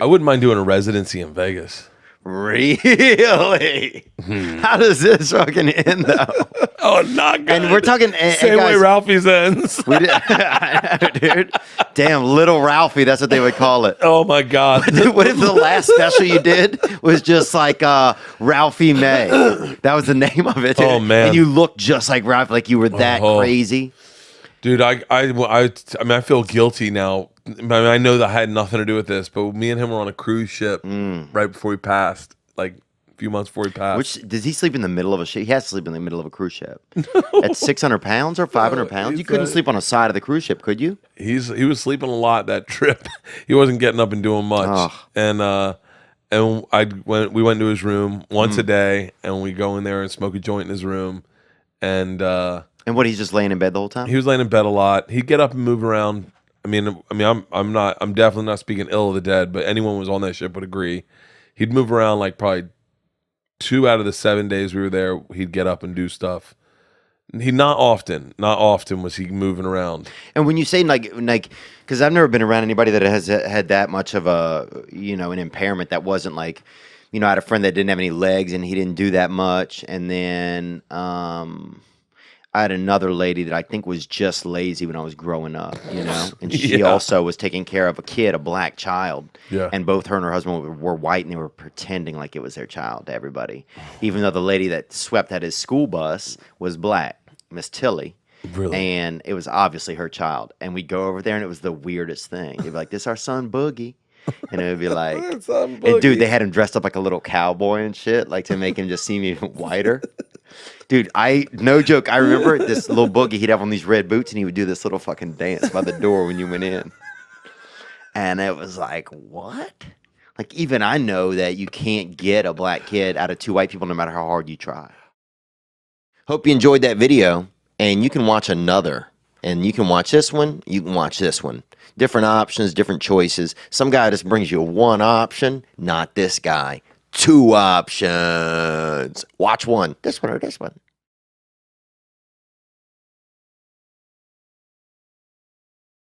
I wouldn't mind doing a residency in Vegas. Really? How does this fucking end though? Oh, not good. And we're talking same way Ralphie's ends. We did, I know, dude. Damn, little Ralphie. That's what they would call it. Oh my God. What if the last special you did was just like Ralphie May? That was the name of it. Dude. Oh man. And you looked just like Ralphie, like you were that crazy. Dude, I mean, I feel guilty now. I mean, I know that had nothing to do with this, but me and him were on a cruise ship right before he passed, like a few months before he passed. Which does he sleep in the middle of a ship? He has to sleep in the middle of a cruise ship. At 600 pounds or 500 pounds, you couldn't sleep on the side of the cruise ship, could you? He was sleeping a lot that trip. He wasn't getting up and doing much. And we went to his room once a day, and we go in there and smoke a joint in his room, and what, he's just laying in bed the whole time? He was laying in bed a lot. He'd get up and move around. I'm definitely not speaking ill of the dead, but anyone who was on that ship would agree. He'd move around like probably 2 out of the 7 days we were there. He'd get up and do stuff. Not often was he moving around. And when you say like, because I've never been around anybody that has had that much of a, an impairment that wasn't like, I had a friend that didn't have any legs and he didn't do that much, and then I had another lady that I think was just lazy when I was growing up, and she also was taking care of a kid, a black child. Yeah. And both her and her husband were white, and they were pretending like it was their child to everybody, even though the lady that swept at his school bus was black, Miss Tilly. Really? And it was obviously her child. And we'd go over there, and it was the weirdest thing. They'd be like, "This is our son Boogie." And it would be like, and dude, they had him dressed up like a little cowboy and shit, like to make him just seem even whiter. Dude, no joke, I remember this little Boogie, he'd have on these red boots and he would do this little fucking dance by the door when you went in. And it was like, what? Like, even I know that you can't get a black kid out of 2 white people no matter how hard you try. Hope you enjoyed that video, and you can watch another. And you can watch this one, you can watch this one. Different options, different choices. Some guy just brings you one option, not this guy. 2 options. Watch one. This one or this one.